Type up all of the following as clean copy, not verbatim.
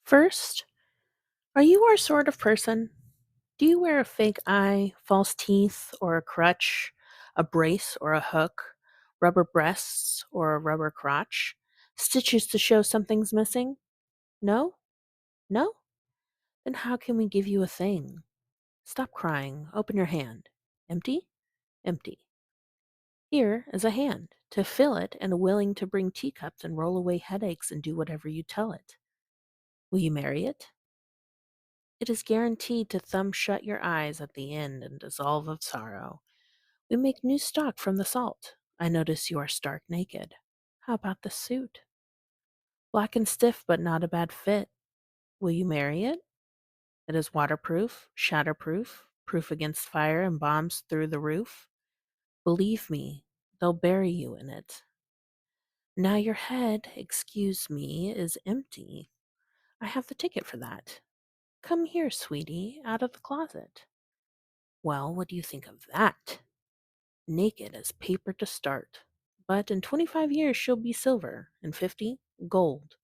First, are you our sort of person? Do you wear a fake eye, false teeth, or a crutch, a brace or a hook, rubber breasts or a rubber crotch, stitches to show something's missing? No? No? Then how can we give you a thing? Stop crying. Open your hand. Empty? Empty. Here is a hand to fill it and willing to bring teacups and roll away headaches and do whatever you tell it. Will you marry it? It is guaranteed to thumb shut your eyes at the end and dissolve of sorrow. We make new stock from the salt. I notice you are stark naked. How about the suit? Black and stiff, but not a bad fit. Will you marry it? It is waterproof, shatterproof, proof against fire and bombs through the roof. Believe me, they'll bury you in it. Now your head, excuse me, is empty. I have the ticket for that. Come here, sweetie, out of the closet. Well, what do you think of that? Naked as paper to start. But in 25 years, she'll be silver. In 50, gold.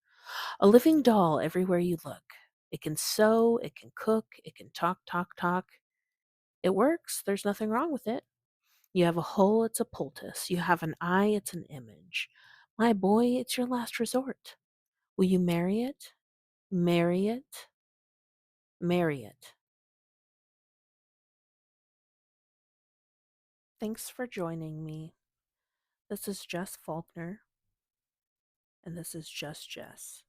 A living doll everywhere you look. It can sew, it can cook, it can talk, talk, talk. It works. There's nothing wrong with it. You have a hole, it's a poultice. You have an eye, it's an image. My boy, it's your last resort. Will you marry it? Marry it? Marry it. Thanks for joining me. This is Jess Faulkner, and this is Just Jess.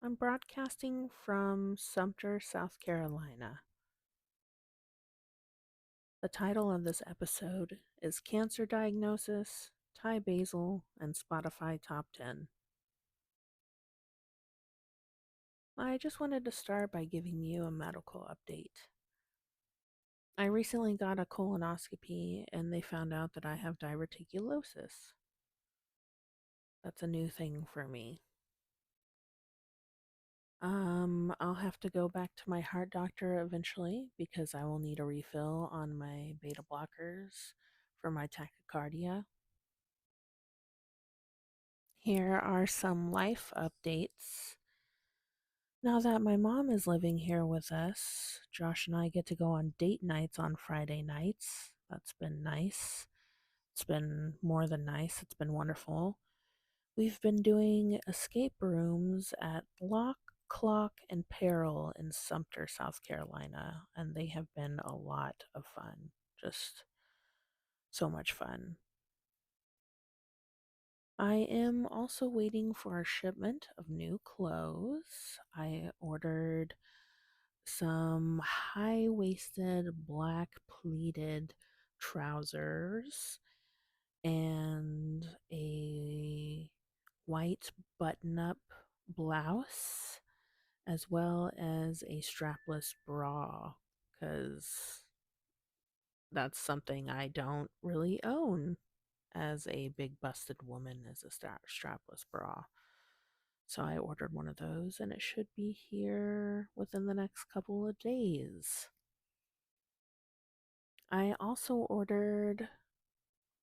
I'm broadcasting from Sumter, South Carolina. The title of this episode is Cancer Diagnosis, Thai Basil, and Spotify Top 10. I just wanted to start by giving you a medical update. I recently got a colonoscopy and they found out that I have diverticulosis. That's a new thing for me. I'll have to go back to my heart doctor eventually because I will need a refill on my beta blockers for my tachycardia. Here are some life updates. Now that my mom is living here with us, Josh and I get to go on date nights on Friday nights. That's been nice. It's been more than nice. It's been wonderful. We've been doing escape rooms at Lock, Clock, and Peril in Sumter, South Carolina, and they have been a lot of fun. Just so much fun. I am also waiting for a shipment of new clothes. I ordered some high waisted black pleated trousers and a white button up blouse, as well as a strapless bra, because that's something I don't really own as a big busted woman, as a strapless bra. So I ordered one of those and it should be here within the next couple of days. I also ordered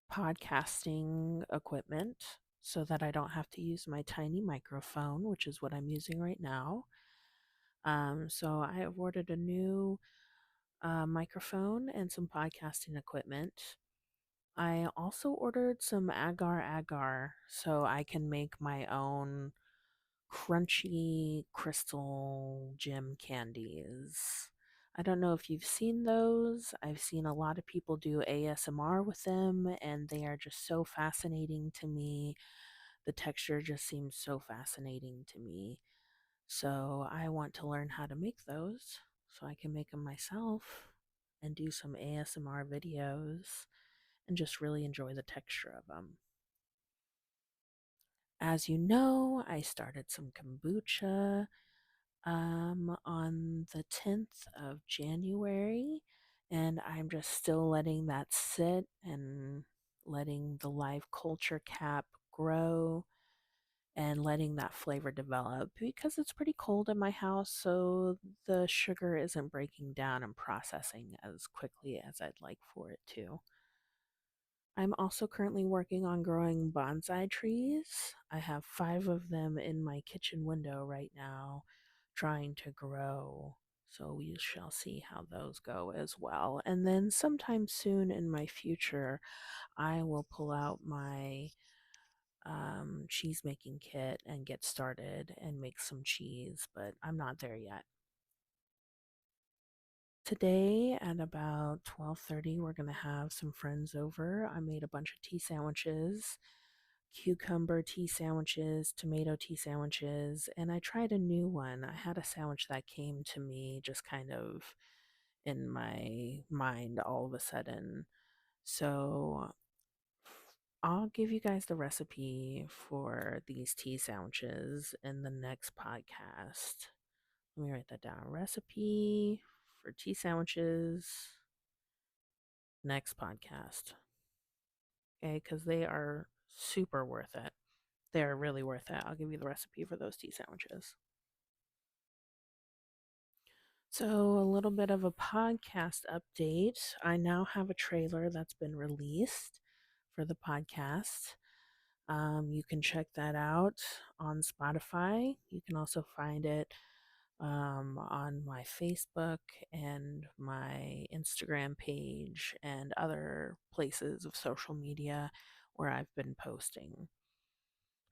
podcasting equipment so that I don't have to use my tiny microphone, which is what I'm using right now. So I have ordered a new microphone and some podcasting equipment. I also ordered some agar agar so I can make my own crunchy crystal gem candies. I don't know if you've seen those. I've seen a lot of people do ASMR with them, and they are just so fascinating to me. The texture just seems so fascinating to me. So I want to learn how to make those so I can make them myself and do some ASMR videos and just really enjoy the texture of them. As you know, I started some kombucha on the 10th of January, and I'm just still letting that sit and letting the live culture cap grow and letting that flavor develop because it's pretty cold in my house, so the sugar isn't breaking down and processing as quickly as I'd like for it to. I'm also currently working on growing bonsai trees. I have five of them in my kitchen window right now, trying to grow. So we shall see how those go as well. And then sometime soon in my future, I will pull out my cheese making kit and get started and make some cheese, but I'm not there yet. Today at about 12:30 we're going to have some friends over. I made a bunch of tea sandwiches, cucumber tea sandwiches, tomato tea sandwiches, and I tried a new one. I had a sandwich that came to me just kind of in my mind all of a sudden. So I'll give you guys the recipe for these tea sandwiches in the next podcast. Let me write that down. Recipe for tea sandwiches next podcast. Okay, because they are super worth it. They are really worth it. I'll give you the recipe for those tea sandwiches. So, a little bit of a podcast update. I now have a trailer that's been released for the podcast. You can check that out on Spotify. You can also find it on my Facebook and my Instagram page and other places of social media where I've been posting.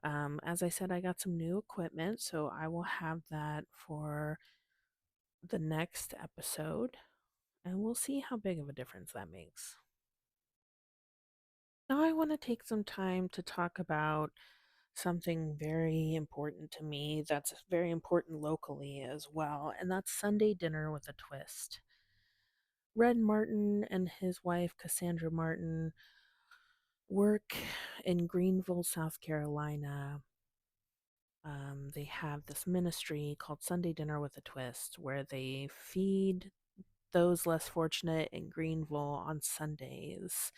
As I said, I got some new equipment, so I will have that for the next episode, and we'll see how big of a difference that makes. Now, I want to take some time to talk about something very important to me that's very important locally as well, and that's Sunday dinner with a twist. Red Martin and his wife, Cassandra Martin, work in Greenville, South Carolina. They have this ministry called Sunday Dinner with a Twist where they feed those less fortunate in Greenville on Sundays.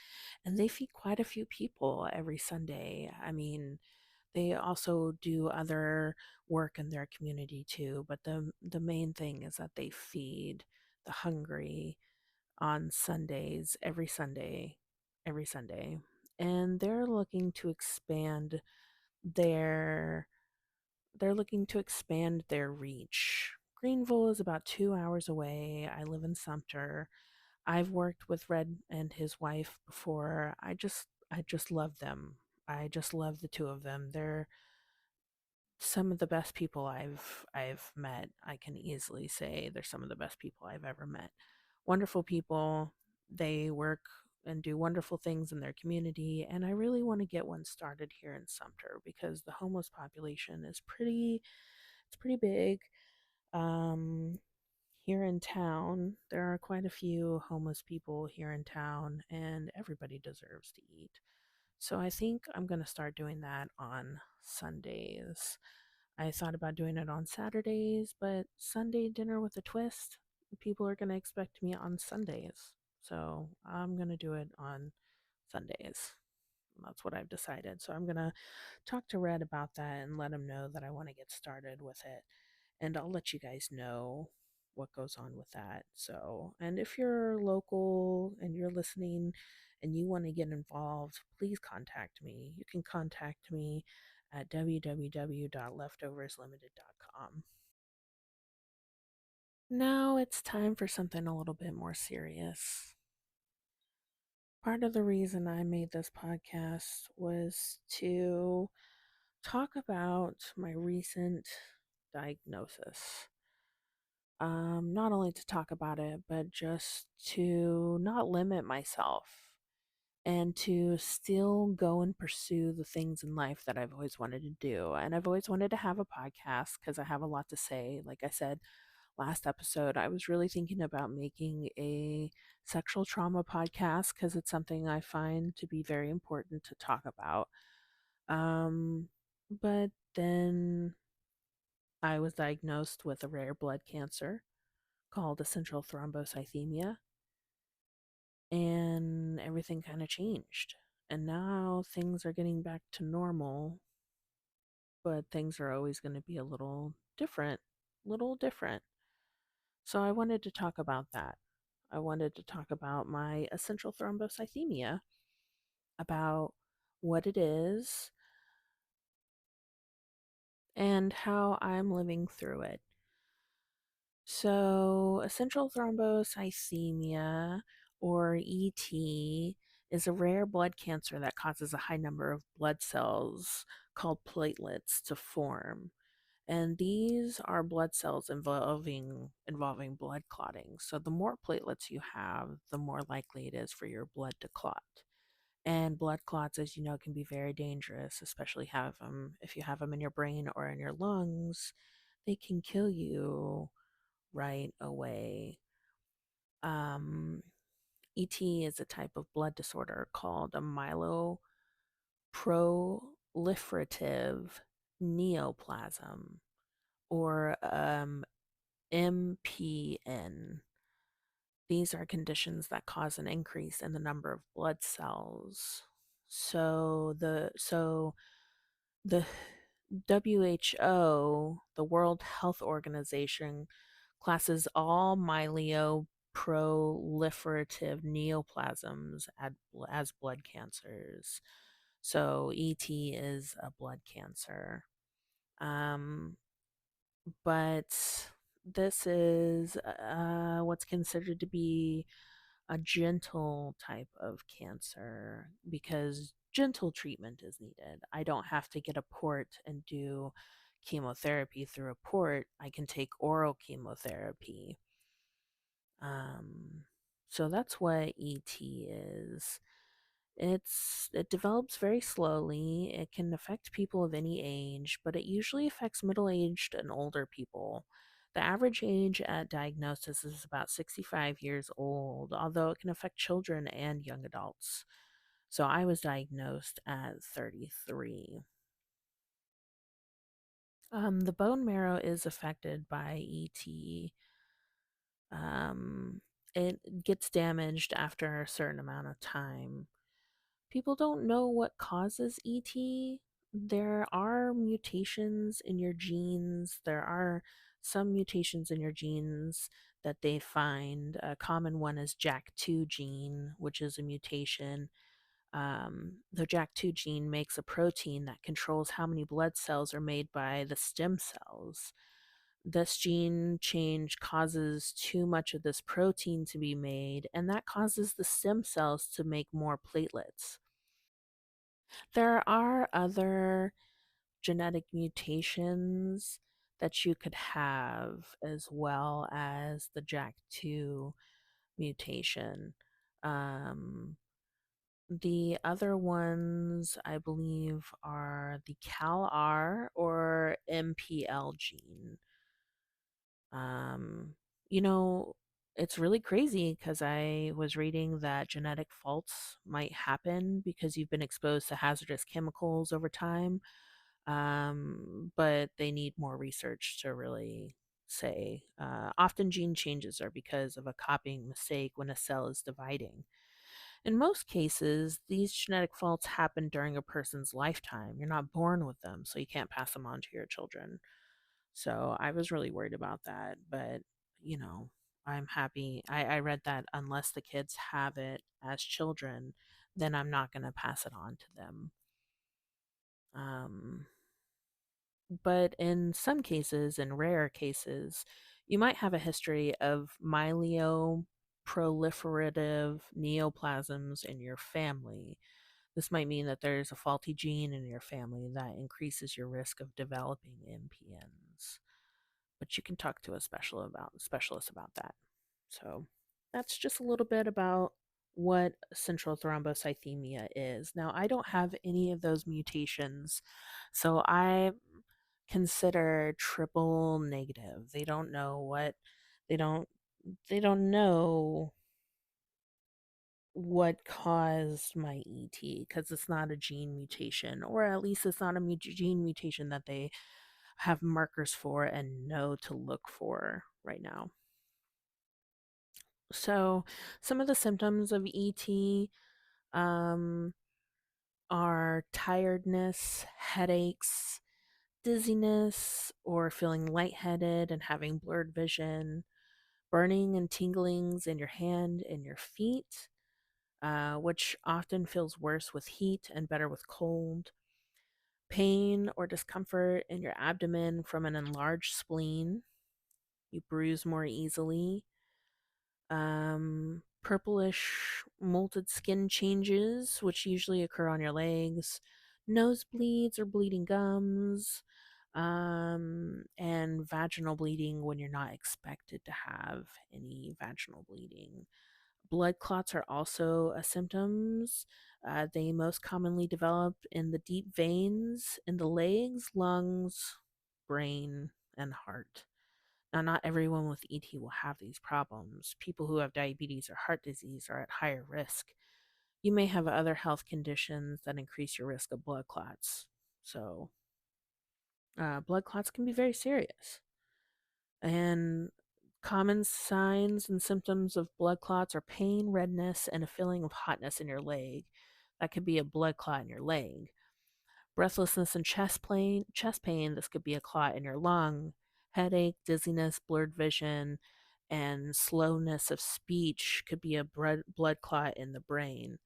And they feed quite a few people every Sunday. I mean, they also do other work in their community too, but the main thing is that they feed the hungry on Sundays, every Sunday. And their they're looking to expand their reach. Greenville is about 2 hours away. I live in Sumter. I've worked with Red and his wife before. I just love them. I just love the two of them. They're some of the best people I've met. I can easily say they're some of the best people I've ever met. Wonderful people. They work and do wonderful things in their community, and I really want to get one started here in Sumter because the homeless population is pretty big. Um Here in town, there are quite a few homeless people here in town, and everybody deserves to eat. So I think I'm going to start doing that on Sundays. I thought about doing it on Saturdays, but Sunday dinner with a twist, people are going to expect me on Sundays. So I'm going to do it on Sundays. That's what I've decided. So I'm going to talk to Red about that and let him know that I want to get started with it. And I'll let you guys know what goes on with that. So, and if you're local and you're listening and you want to get involved, please contact me. You can contact me at www.leftoverslimited.com. Now it's time for something a little bit more serious. Part of the reason I made this podcast was to talk about my recent diagnosis. Not only to talk about it, but just to not limit myself and to still go and pursue the things in life that I've always wanted to do. And I've always wanted to have a podcast because I have a lot to say. Like I said last episode, I was really thinking about making a sexual trauma podcast because it's something I find to be very important to talk about. But then I was diagnosed with a rare blood cancer called essential thrombocythemia, and everything kind of changed. And now things are getting back to normal, but things are always going to be a little different. So I wanted to talk about that. I wanted to talk about my essential thrombocythemia about what it is and how I'm living through it. So, essential thrombocythemia, or ET, is a rare blood cancer that causes a high number of blood cells called platelets to form. And these are blood cells involving blood clotting. So the more platelets you have, the more likely it is for your blood to clot. And blood clots, as you know, can be very dangerous, especially have them if you have them in your brain or in your lungs. They can kill you right away. Um, ET is a type of blood disorder called a myeloproliferative neoplasm, or MPN. These are conditions that cause an increase in the number of blood cells. So the WHO, the World Health Organization, classes all myeloproliferative neoplasms as blood cancers. So ET is a blood cancer. Um, but this is what's considered to be a gentle type of cancer because gentle treatment is needed. I don't have to get a port and do chemotherapy through a port. I can take oral chemotherapy. Um, so that's what ET is. It develops very slowly. It can affect people of any age, but it usually affects middle-aged and older people. The average age at diagnosis is about 65 years old, although it can affect children and young adults. So I was diagnosed at 33. The bone marrow is affected by ET. Um, it gets damaged after a certain amount of time. People don't know what causes ET. There are mutations in your genes. There are some mutations in your genes that they find. A common one is JAK2 gene, which is a mutation. The JAK2 gene makes a protein that controls how many blood cells are made by the stem cells. This gene change causes too much of this protein to be made, and that causes the stem cells to make more platelets. There are other genetic mutations that you could have, as well as the JAK2 mutation. Um, the other ones, I believe, are the CalR or MPL gene. Um, you know, it's really crazy because I was reading that genetic faults might happen because you've been exposed to hazardous chemicals over time, but they need more research to really say. Often gene changes are because of a copying mistake when a cell is dividing. In most cases, these genetic faults happen during a person's lifetime. You're not born with them, so you can't pass them on to your children. So I was really worried about that. But, you know, I'm happy. I read that unless the kids have it as children, then I'm not going to pass it on to them. Um, but in some cases, in rare cases, you might have a history of myeloproliferative neoplasms in your family. This might mean that there's a faulty gene in your family that increases your risk of developing MPNs. But you can talk to a specialist about that. So that's just a little bit about what central thrombocythemia is. Now, I don't have any of those mutations, so I consider triple negative. They don't they don't know what caused my ET because it's not a gene mutation, or at least it's not a gene mutation that they have markers for and know to look for right now. So, some of the symptoms of ET um, are tiredness, headaches, dizziness, or feeling lightheaded and having blurred vision, burning and tinglings in your hand and your feet, which often feels worse with heat and better with cold. Pain or discomfort in your abdomen from an enlarged spleen. You bruise more easily. Purplish molted skin changes, which usually occur on your legs. Nosebleeds or bleeding gums. And vaginal bleeding when you're not expected to have any vaginal bleeding. Blood clots are also a symptoms. They most commonly develop in the deep veins in the legs, lungs, brain, and heart. Now, not everyone with ET will have these problems. People who have diabetes or heart disease are at higher risk. You may have other health conditions that increase your risk of blood clots. So, blood clots can be very serious. And common signs and symptoms of blood clots are pain, redness, and a feeling of hotness in your leg. That could be a blood clot in your leg. Breathlessness and chest pain, this could be a clot in your lung. Headache, dizziness, blurred vision, and slowness of speech could be a blood clot in the brain.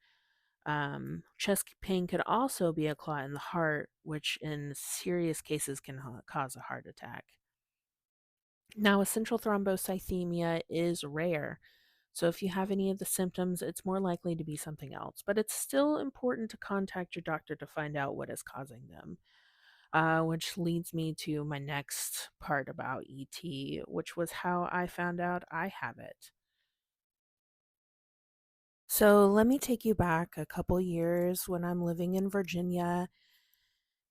Chest pain could also be a clot in the heart, which in serious cases can cause a heart attack. Now, essential thrombocythemia is rare. So, if you have any of the symptoms, it's more likely to be something else. But it's still important to contact your doctor to find out what is causing them. Which leads me to my next part about ET, which was how I found out I have it. So, let me take you back a couple years when I'm living in Virginia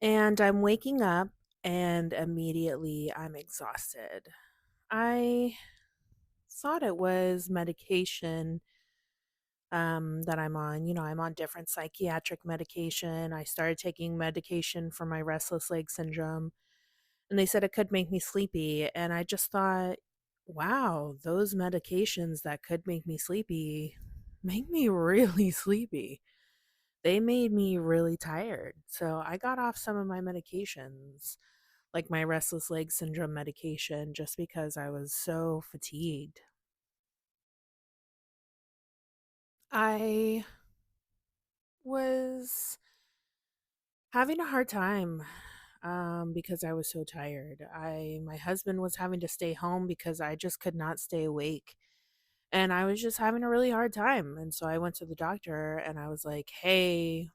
and I'm waking up and immediately I'm exhausted. I thought it was medication that I'm on. I'm on different psychiatric medication. I started taking medication for my restless leg syndrome, and they said it could make me sleepy. And I just thought, wow, those medications that could make me sleepy make me really sleepy. They made me really tired. So I got off some of my medications, like my restless leg syndrome medication, just because I was so fatigued. I was having a hard time because I was so tired. My husband was having to stay home because I just could not stay awake. And I was just having a really hard time. And so I went to the doctor and I was like, "Hey,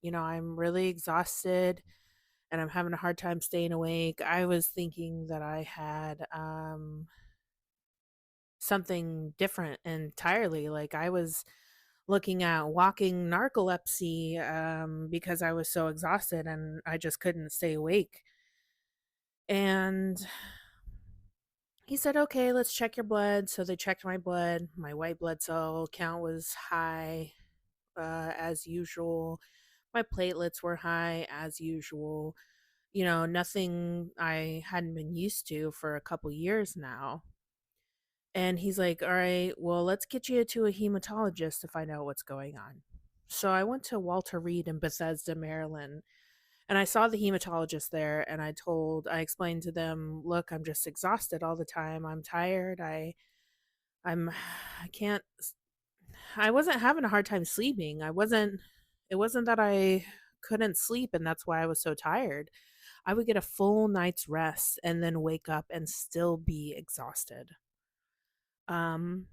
I'm really exhausted and I'm having a hard time staying awake." I was thinking that I had something different entirely. Like I was looking at walking narcolepsy because I was so exhausted and I just couldn't stay awake. And he said, "Okay, let's check your blood." So they checked my blood. My white blood cell count was high as usual. My platelets were high as usual. Nothing I hadn't been used to for a couple years now. And he's like, "All right, well, let's get you to a hematologist to find out what's going on." So I went to Walter Reed in Bethesda, Maryland, and I saw the hematologist there and I explained to them, "Look, I'm just exhausted all the time. I'm tired. I'm I can't I wasn't having a hard time sleeping. It wasn't that I couldn't sleep and that's why I was so tired. I would get a full night's rest and then wake up and still be exhausted." Um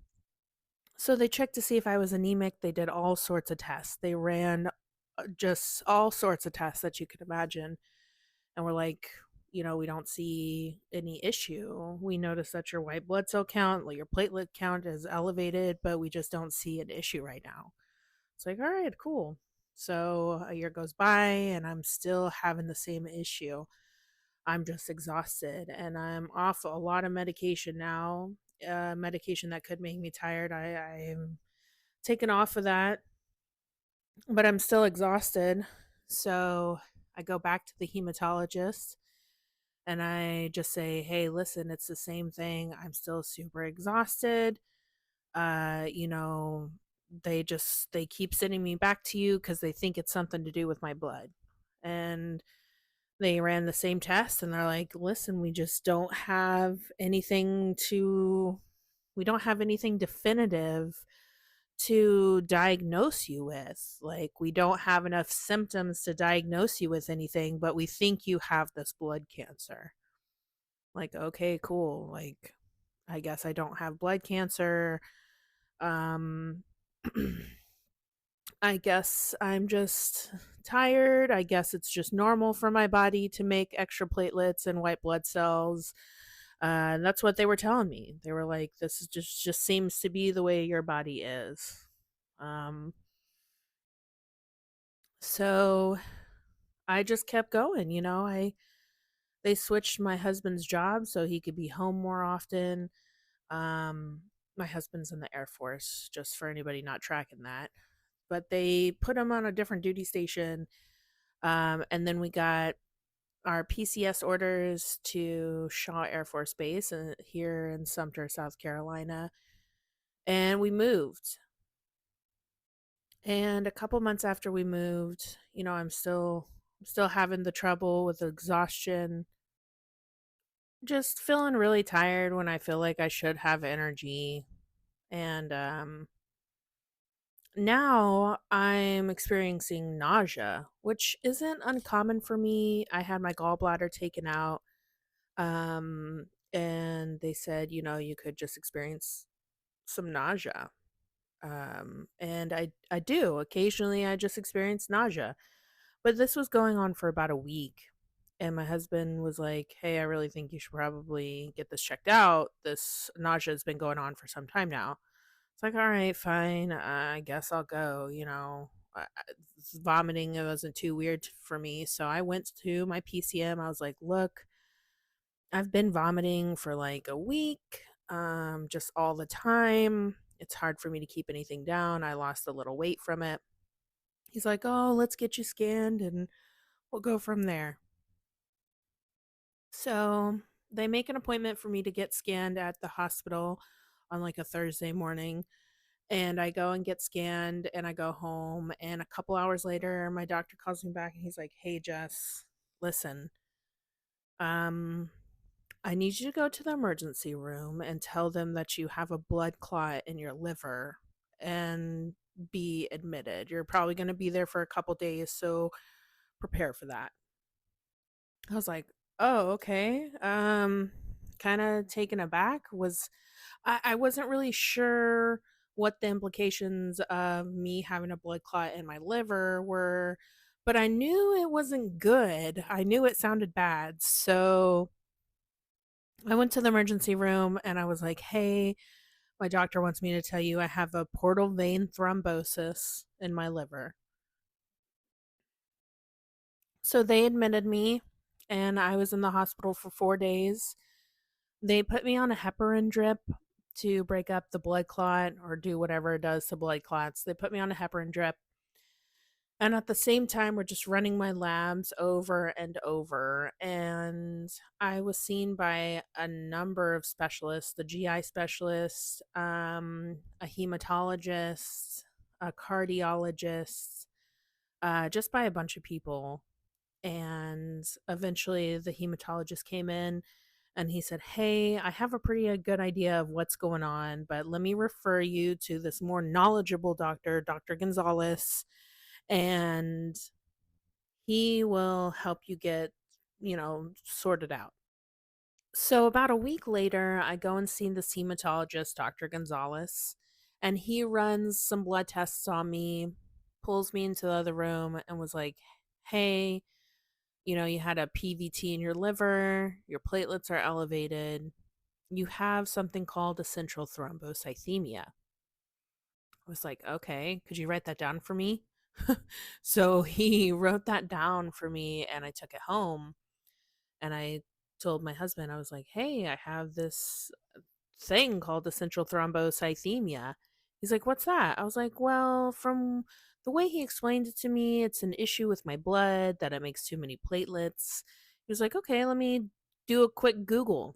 So they checked to see if I was anemic. They did all sorts of tests. They ran just all sorts of tests that you could imagine. And we're like, we don't see any issue. We notice that your white blood cell count, like your platelet count is elevated, but we just don't see an issue right now. It's like, all right, cool. So a year goes by and I'm still having the same issue. I'm just exhausted and I'm off a lot of medication now. Medication that could make me tired. I'm taken off of that, but I'm still exhausted. So I go back to the hematologist and I just say, "Hey, listen, it's the same thing. I'm still super exhausted. Uh, you know, they keep sending me back to you because they think it's something to do with my blood." And they ran the same test and they're like, "Listen, we don't have anything definitive to diagnose you with. Like, we don't have enough symptoms to diagnose you with anything, but we think you have this blood cancer. Like, okay, cool. Like, I guess I don't have blood cancer. Um, I guess I'm just tired. I guess it's just normal for my body to make extra platelets and white blood cells. And that's what they were telling me. They were like, "This is just seems to be the way your body is." Um, so I just kept going. They switched my husband's job so he could be home more often. Um, my husband's in the Air Force, just for anybody not tracking that. But they put him on a different duty station. And then we got our PCS orders to Shaw Air Force Base here in Sumter, South Carolina. And we moved. And a couple months after we moved, I'm still having the trouble with exhaustion. Just feeling really tired when I feel like I should have energy. And now I'm experiencing nausea, which isn't uncommon for me. I had my gallbladder taken out. And they said, you could just experience some nausea. And I do. Occasionally I just experience nausea. But this was going on for about a week. And my husband was like, "Hey, I really think you should probably get this checked out. This nausea has been going on for some time now." It's like, "All right, fine. I guess I'll go." Vomiting, it wasn't too weird for me. So I went to my PCM. I was like, "Look, I've been vomiting for like a week, just all the time. It's hard for me to keep anything down. I lost a little weight from it." He's like, "Oh, let's get you scanned and we'll go from there." So they make an appointment for me to get scanned at the hospital on like a Thursday morning. And I go and get scanned and I go home. And a couple hours later, my doctor calls me back and he's like, "Hey, Jess, listen, um, I need you to go to the emergency room and tell them that you have a blood clot in your liver and be admitted. You're probably going to be there for a couple days, so prepare for that." I was like, "Oh, okay." Kind of taken aback. I wasn't really sure what the implications of me having a blood clot in my liver were, but I knew it wasn't good. I knew it sounded bad. So I went to the emergency room and I was like, "Hey, my doctor wants me to tell you I have a portal vein thrombosis in my liver." So they admitted me and I was in the hospital for 4 days. They put me on a heparin drip to break up the blood clot or do whatever it does to blood clots. They put me on a heparin drip. And at the same time, we're just running my labs over and over. And I was seen by a number of specialists, the GI specialist, a hematologist, a cardiologist, just by a bunch of people. And eventually the hematologist came in and he said, "Hey, I have a pretty good idea of what's going on, but let me refer you to this more knowledgeable doctor, Dr. Gonzalez, and he will help you get, sorted out." So about a week later, I go and see the hematologist, Dr. Gonzalez, and he runs some blood tests on me, pulls me into the other room and was like, "Hey, you had a PVT in your liver, your platelets are elevated, you have something called essential thrombocythemia." I was like, "Okay, could you write that down for me?" So he wrote that down for me and I took it home and I told my husband, I was like, "Hey, I have this thing called essential thrombocythemia." He's like, "What's that?" I was like, "Well, from the way he explained it to me, it's an issue with my blood that it makes too many platelets." He was like, "Okay, let me do a quick Google."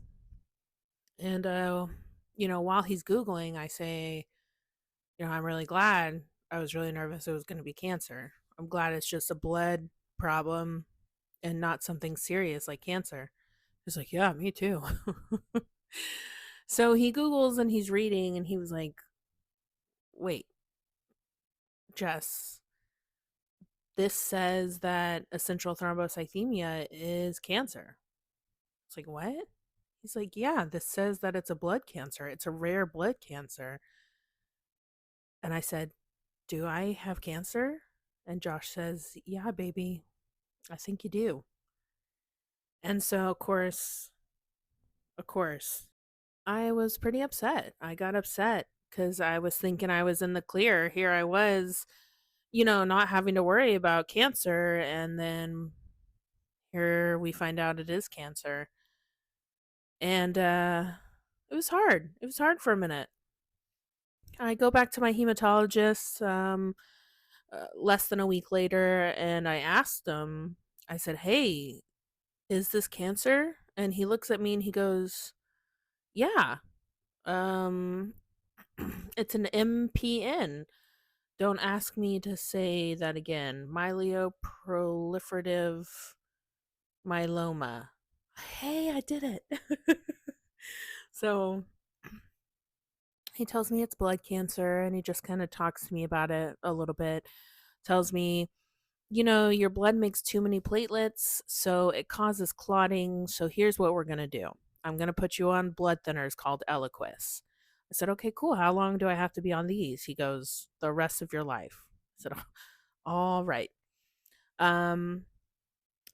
And, while he's Googling, I say, "I'm really glad. I was really nervous it was going to be cancer. I'm glad it's just a blood problem and not something serious like cancer." He's like, "Yeah, me too." So he Googles and he's reading and he was like, "Wait, Jess, this says that essential thrombocythemia is cancer. It's like, what? He's like, yeah, this says that it's a blood cancer. It's a rare blood cancer. And I said, do I have cancer? And Josh says, yeah, baby, I think you do. And so, of course, I was pretty upset. I got upset because I was thinking I was in the clear. Here I was, not having to worry about cancer. And then here we find out it is cancer. And it was hard. It was hard for a minute. I go back to my hematologist less than a week later and I asked him, I said, hey, is this cancer? And he looks at me and he goes, yeah, um, it's an MPN. Don't ask me to say that again. Myeloproliferative myeloma. Hey, I did it. So he tells me it's blood cancer and he just kind of talks to me about it a little bit. Tells me, your blood makes too many platelets, so it causes clotting. So here's what we're going to do. I'm going to put you on blood thinners called Eliquis. I said, okay, cool. How long do I have to be on these? He goes, the rest of your life. I said, all right. Um,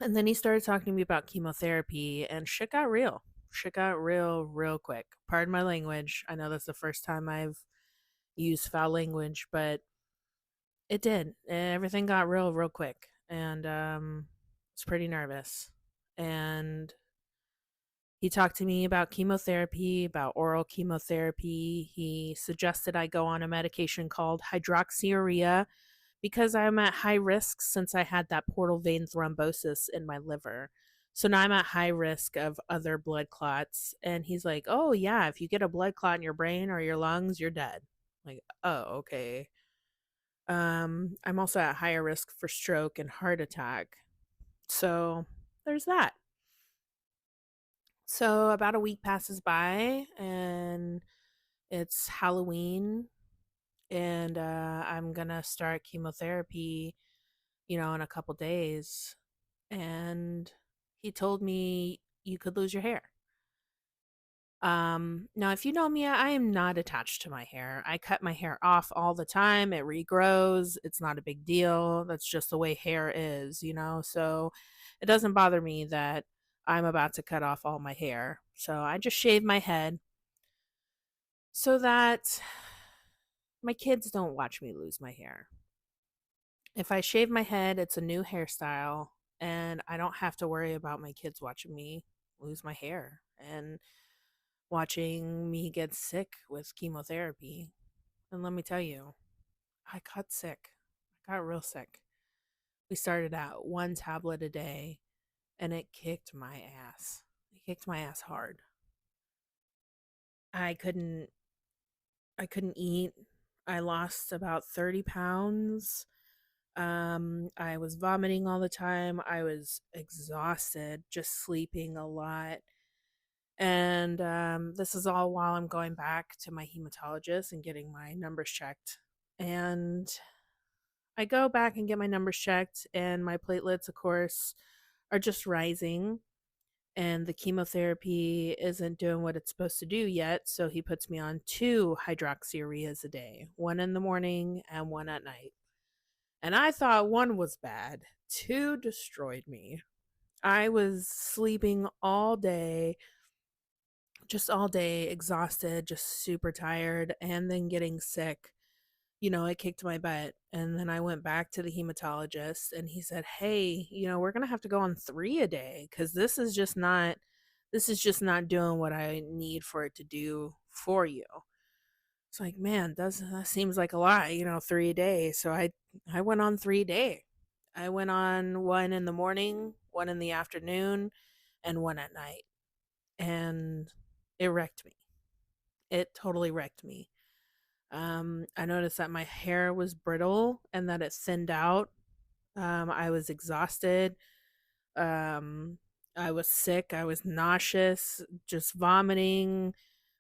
and then he started talking to me about chemotherapy, and shit got real. Shit got real, real quick. Pardon my language. I know that's the first time I've used foul language, but it did. Everything got real, real quick. And I was pretty nervous. And he talked to me about chemotherapy, about oral chemotherapy. He suggested I go on a medication called hydroxyurea because I'm at high risk since I had that portal vein thrombosis in my liver. So now I'm at high risk of other blood clots. And he's like, oh, yeah, if you get a blood clot in your brain or your lungs, you're dead. I'm like, oh, okay. I'm also at higher risk for stroke and heart attack. So there's that. So about a week passes by and it's Halloween and I'm gonna start chemotherapy, in a couple days. And he told me you could lose your hair. Now if you know me, I am not attached to my hair. I cut my hair off all the time. It regrows. It's not a big deal. That's just the way hair is. So it doesn't bother me that I'm about to cut off all my hair. So I just shave my head so that my kids don't watch me lose my hair. If I shave my head, it's a new hairstyle and I don't have to worry about my kids watching me lose my hair and watching me get sick with chemotherapy. And let me tell you, I got sick. I got real sick. We started out one tablet a day and it kicked my ass. It kicked my ass hard. I couldn't I couldn't eat. I lost about 30 pounds. I was vomiting all the time. I was exhausted, just sleeping a lot. And this is all while I'm going back to my hematologist and getting my numbers checked. And I go back and get my numbers checked, and my platelets, of course, are just rising. And the chemotherapy isn't doing what it's supposed to do yet. So he puts me on 2 hydroxyureas a day, one in the morning and one at night. And I thought one was bad, two destroyed me. I was sleeping all day, just all day, exhausted, just super tired, and then getting sick. It kicked my butt. And then I went back to the hematologist and he said, hey, we're going to have to go on 3 a day because this is just not doing what I need for it to do for you. It's like, man, that seems like a lot, 3 a day. So I went on 3 a day. I went on one in the morning, one in the afternoon, and one at night. And it wrecked me. It totally wrecked me. I noticed that my hair was brittle and that it thinned out. I was exhausted. Um, I was sick. I was nauseous, just vomiting,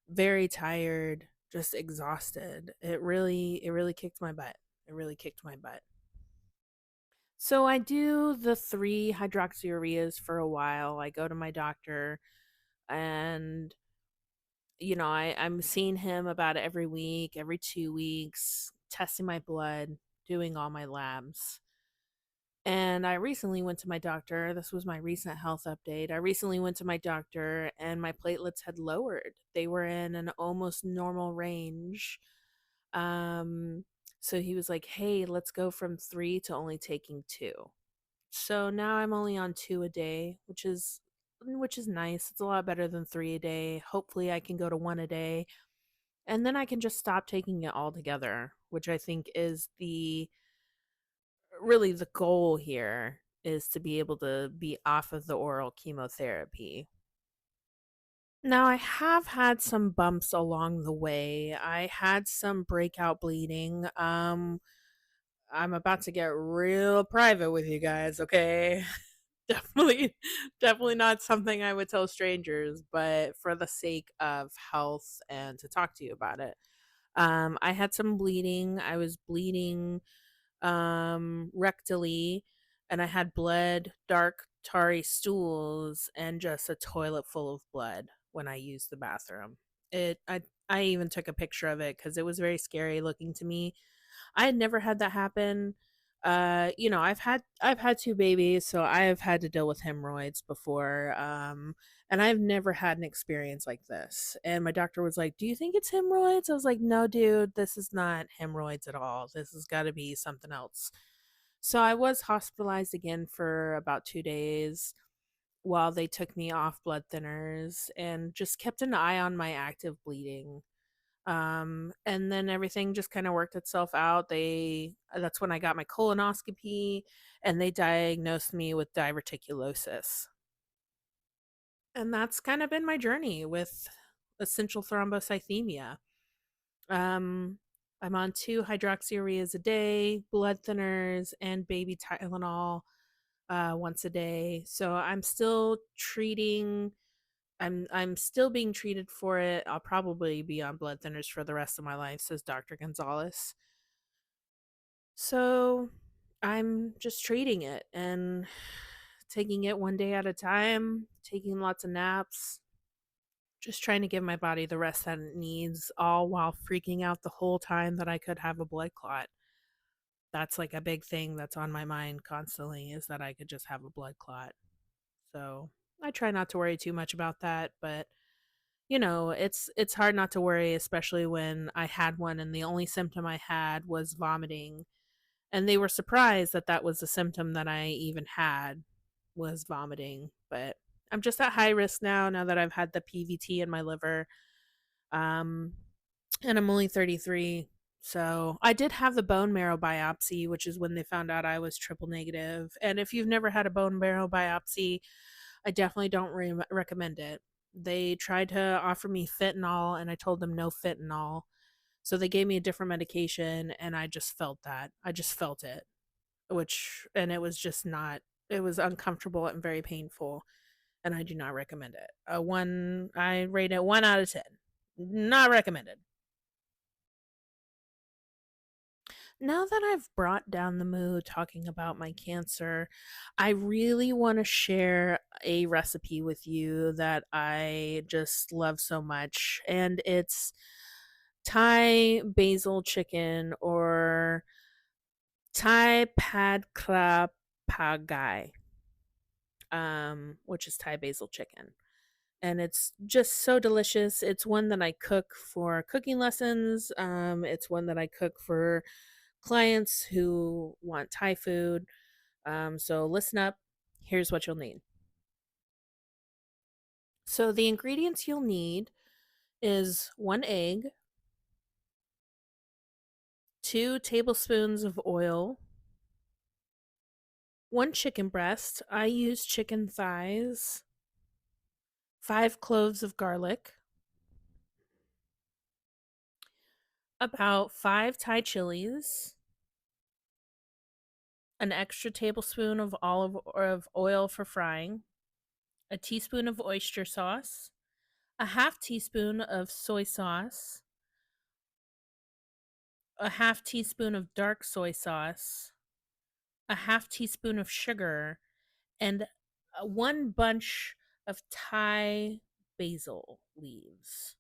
very tired, just exhausted. It really kicked my butt. It really kicked my butt. So I do the 3 hydroxyureas for a while. I go to my doctor and I'm seeing him about every week, every 2 weeks, testing my blood, doing all my labs. And I recently went to my doctor. This was my recent health update. I recently went to my doctor and my platelets had lowered. They were in an almost normal range. Um, so he was like, "Hey, let's go from 3 to only taking 2." So now I'm only on 2 a day, which is nice. It's a lot better than 3 a day. Hopefully I can go to 1 a day and then I can just stop taking it altogether, which I think is the really the goal here is to be able to be off of the oral chemotherapy. Now, I have had some bumps along the way. I had some breakout bleeding. I'm about to get real private with you guys, okay? Definitely, definitely not something I would tell strangers, but for the sake of health and to talk to you about it. I had some bleeding. I was bleeding rectally, and I had blood, dark, tarry stools, and just a toilet full of blood when I used the bathroom. I even took a picture of it because it was very scary looking to me. I had never had that happen. I've had 2 babies, so I have had to deal with hemorrhoids before, and I've never had an experience like this. And my doctor was like, "Do you think it's hemorrhoids?" I was like, "No, dude, this is not hemorrhoids at all. This has got to be something else." So I was hospitalized again for about 2 days while they took me off blood thinners and just kept an eye on my active bleeding. And then everything just kind of worked itself out. That's when I got my colonoscopy and they diagnosed me with diverticulosis. And that's kind of been my journey with essential thrombocythemia. Um, I'm on 2 hydroxyureas a day, blood thinners, and baby Tylenol once a day. So I'm still being treated for it. I'll probably be on blood thinners for the rest of my life, says Dr. Gonzalez. So I'm just treating it and taking it one day at a time, taking lots of naps, just trying to give my body the rest that it needs, all while freaking out the whole time that I could have a blood clot. That's like a big thing that's on my mind constantly is that I could just have a blood clot. So I try not to worry too much about that, but it's hard not to worry, especially when I had one and the only symptom I had was vomiting. And they were surprised that that was a symptom that I even had was vomiting. But I'm just at high risk now that I've had the PVT in my liver. Um, and I'm only 33. So I did have the bone marrow biopsy, which is when they found out I was triple negative. And if you've never had a bone marrow biopsy, I definitely don't recommend it. They tried to offer me fentanyl, and I told them no fentanyl. So they gave me a different medication, and I just felt that. I just felt it, and it was just not, it was uncomfortable and very painful, and I do not recommend it. I rate it 1 out of 10. Not recommended. Now that I've brought down the mood talking about my cancer, I really want to share a recipe with you that I just love so much. And it's Thai basil chicken or Thai pad kra pagai, which is Thai basil chicken. And it's just so delicious. It's one that I cook for cooking lessons. It's one that I cook for clients who want Thai food. So listen up. Here's what you'll need. So the ingredients you'll need is 1 egg, 2 tablespoons of oil, 1 chicken breast. I use chicken thighs, 5 cloves of garlic, about 5 Thai chilies, an extra tablespoon of olive of oil for frying, a teaspoon of oyster sauce, a half teaspoon of soy sauce, a half teaspoon of dark soy sauce, a half teaspoon of sugar, and one bunch of Thai basil leaves.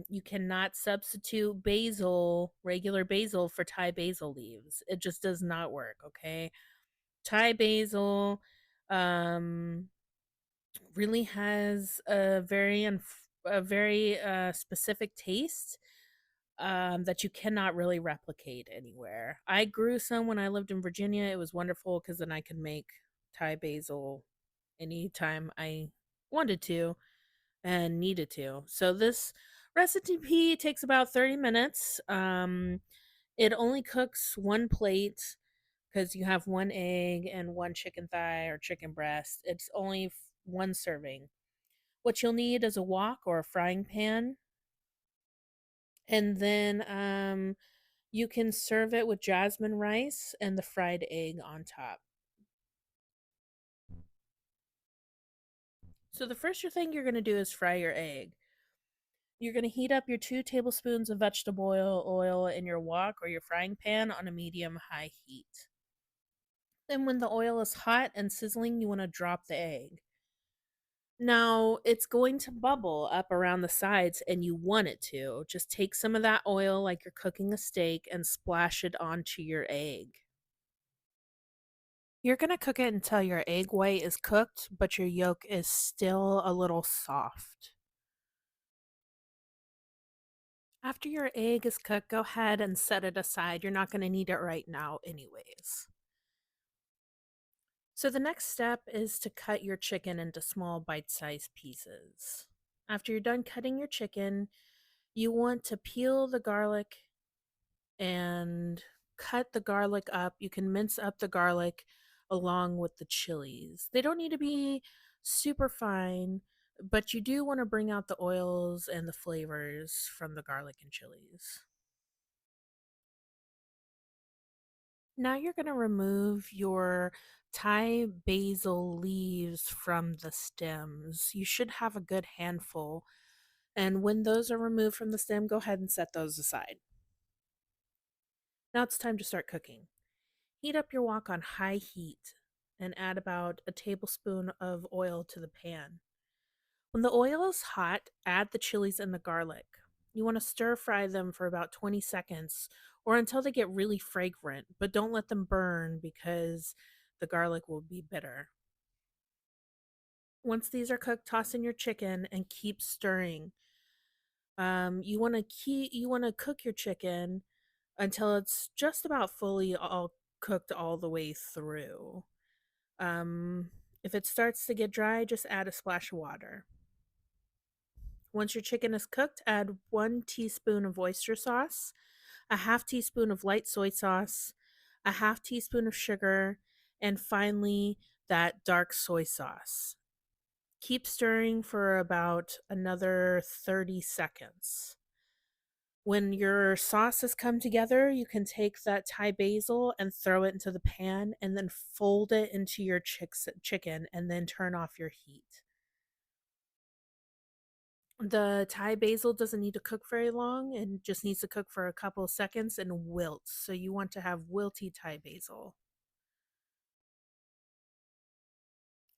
You cannot substitute basil, regular basil, for Thai basil leaves. It just does not work, okay? Thai basil um, really has a very specific taste that you cannot really replicate anywhere. I grew some when I lived in Virginia. It was wonderful because then I could make Thai basil anytime I wanted to and needed to. So this recipe takes about 30 minutes. It only cooks one plate because you have one egg and one chicken thigh or chicken breast. It's only one serving. What you'll need is a wok or a frying pan, and then you can serve it with jasmine rice and the fried egg on top. So the first thing you're going to do is fry your egg. You're going to heat up your 2 tablespoons of vegetable oil in your wok or your frying pan on a medium high heat. Then, when the oil is hot and sizzling, you want to drop the egg. Now, it's going to bubble up around the sides, and you want it to. Just take some of that oil like you're cooking a steak and splash it onto your egg. You're going to cook it until your egg white is cooked, but your yolk is still a little soft. After your egg is cooked, go ahead and set it aside. You're not going to need it right now, anyways. So, the next step is to cut your chicken into small bite sized pieces. After you're done cutting your chicken, you want to peel the garlic and cut the garlic up. You can mince up the garlic along with the chilies. They don't need to be super fine, but you do want to bring out the oils and the flavors from the garlic and chilies. Now you're going to remove your Thai basil leaves from the stems. You should have a good handful. And when those are removed from the stem, go ahead and set those aside. Now it's time to start cooking. Heat up your wok on high heat and add about a tablespoon of oil to the pan. When the oil is hot, add the chilies and the garlic. You want to stir fry them for about 20 seconds or until they get really fragrant, but don't let them burn because the garlic will be bitter. Once these are cooked, toss in your chicken and keep stirring. You want to cook your chicken until it's just about fully all cooked all the way through. Um, if it starts to get dry, just add a splash of water. Once your chicken is cooked, add 1 teaspoon of oyster sauce, a half teaspoon of light soy sauce, a half teaspoon of sugar, and finally that dark soy sauce. Keep stirring for about another 30 seconds. When your sauce has come together, you can take that Thai basil and throw it into the pan and then fold it into your chicken and then turn off your heat. The Thai basil doesn't need to cook very long and just needs to cook for a couple of seconds and wilt. So you want to have wilty Thai basil.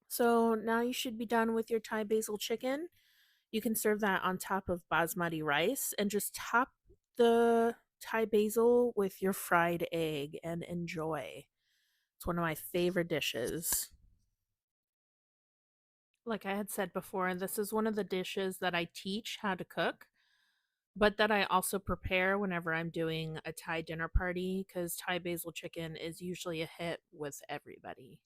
So now you should be done with your Thai basil chicken. You can serve that on top of basmati rice and just top the Thai basil with your fried egg and enjoy. It's one of my favorite dishes. Like I had said before, this is one of the dishes that I teach how to cook, but that I also prepare whenever I'm doing a Thai dinner party because Thai basil chicken is usually a hit with everybody.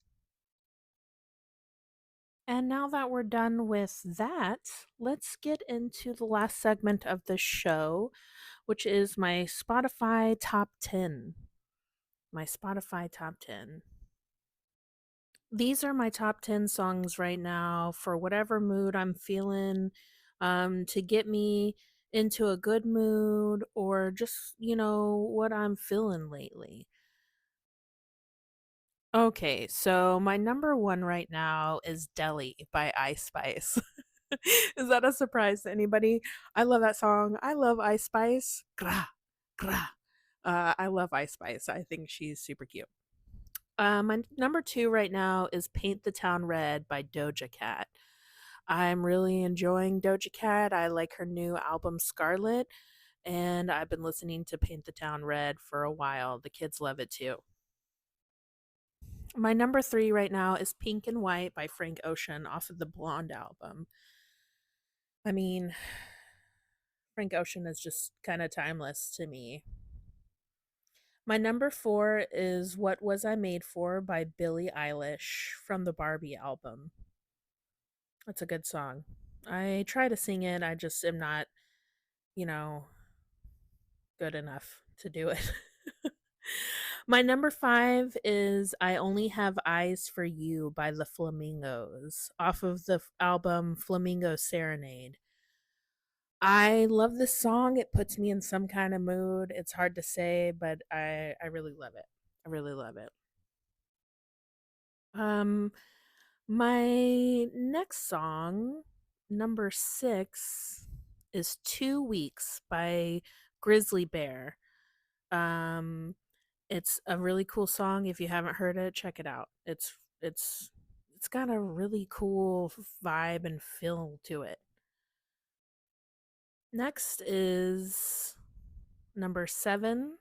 And now that we're done with that, let's get into the last segment of the show, which is my Spotify top 10. My Spotify top 10. These are my top 10 songs right now for whatever mood I'm feeling, to get me into a good mood or just, what I'm feeling lately. Okay, so my number one right now is Delhi by Ice Spice. Is that a surprise to anybody? I love that song. I love Ice Spice. Gra, gra. I love Ice Spice. I think she's super cute. My number 2 right now is Paint the Town Red by Doja Cat. I'm really enjoying Doja Cat. I like her new album Scarlet, and I've been listening to Paint the Town Red for a while. The kids love it too. My number 3 right now is Pink and White by Frank Ocean off of the Blonde album. I mean, Frank Ocean is just kind of timeless to me. My number 4 is What Was I Made For by Billie Eilish from the Barbie album. That's a good song. I try to sing it, I just am not, you know, good enough to do it. My number 5 is I Only Have Eyes for You by the Flamingos off of the album Flamingo Serenade. I love this song. It puts me in some kind of mood. It's hard to say, but I really love it. I really love it. Um my next song, number 6, is 2 Weeks by Grizzly Bear. Um it's a really cool song. If you haven't heard it, check it out. It's it's got a really cool vibe and feel to it. Next is number 7,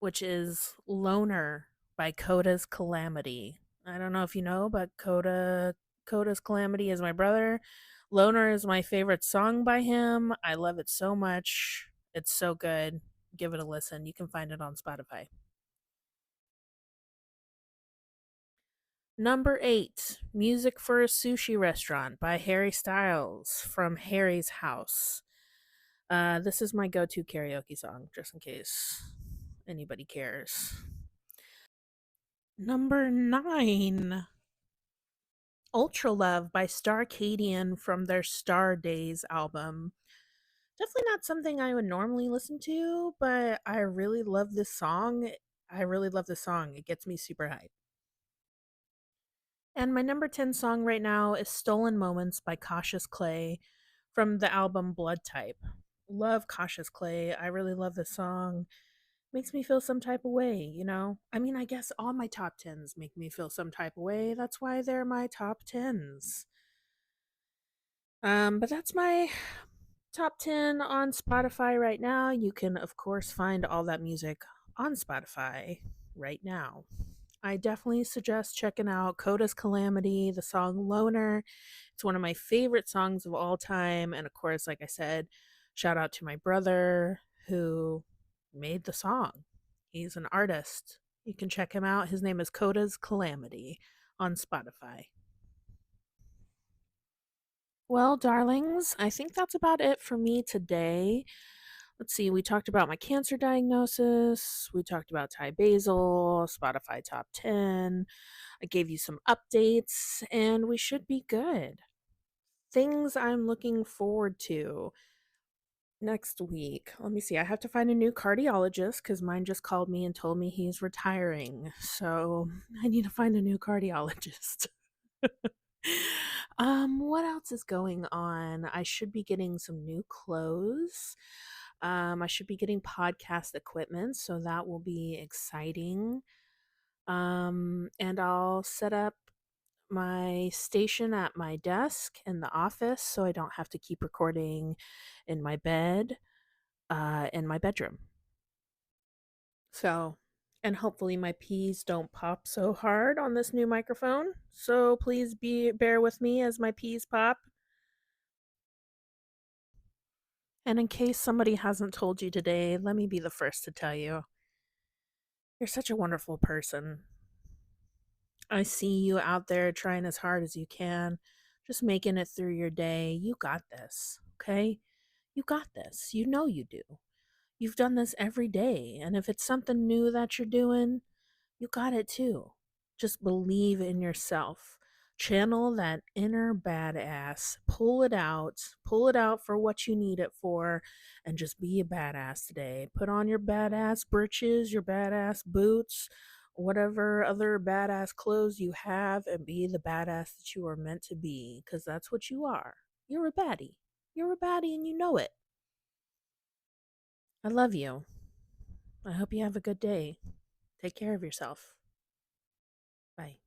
which is Loner by Coda's Calamity. I don't know if you know, but Coda's Calamity is my brother. Loner is my favorite song by him. I love it so much. It's so good. Give it a listen. You can find it on Spotify. Number 8, Music for a Sushi Restaurant by Harry Styles from Harry's House. This is my go to karaoke song, just in case anybody cares. Number 9, Ultra Love by Starcadian from their Star Days album. Definitely not something I would normally listen to, but I really love this song. I really love this song. It gets me super hyped. And my number 10 song right now is Stolen Moments by Cautious Clay from the album Blood Type. Love Cautious Clay. I really love this song. Makes me feel some type of way, you know? I mean, I guess all my top 10s make me feel some type of way. That's why they're my top 10s. But that's my top 10 on Spotify right now. You can, of course, find all that music on Spotify right now. I definitely suggest checking out Coda's Calamity, the song Loner. It's one of my favorite songs of all time. And of course, like I said, shout out to my brother who made the song. He's an artist. You can check him out. His name is Coda's Calamity on Spotify. Well, darlings, I think that's about it for me today. Let's see, we talked about my cancer diagnosis, we talked about Thai Basil, Spotify top 10. I gave you some updates, and we should be good. Things I'm looking forward to next week. Let me see. I have to find a new cardiologist because mine just called me and told me he's retiring. So I need to find a new cardiologist. What else is going on? I should be getting some new clothes. I should be getting podcast equipment, so that will be exciting. And I'll set up my station at my desk in the office so I don't have to keep recording in my bed, in my bedroom. So, and hopefully my peas don't pop so hard on this new microphone. So please bear with me as my peas pop. And in case somebody hasn't told you today, let me be the first to tell you. You're such a wonderful person. I see you out there trying as hard as you can, just making it through your day. You got this, okay? You got this. You know you do. You've done this every day. And if it's something new that you're doing, you got it too. Just believe in yourself. Channel that inner badass. Pull it out for what you need it for, and just be a badass today. Put on your badass breeches, your badass boots, whatever other badass clothes you have, and be the badass that you are meant to be, because that's what you are. You're a baddie. You're a baddie, and you know it. I love you. I hope you have a good day. Take care of yourself. Bye.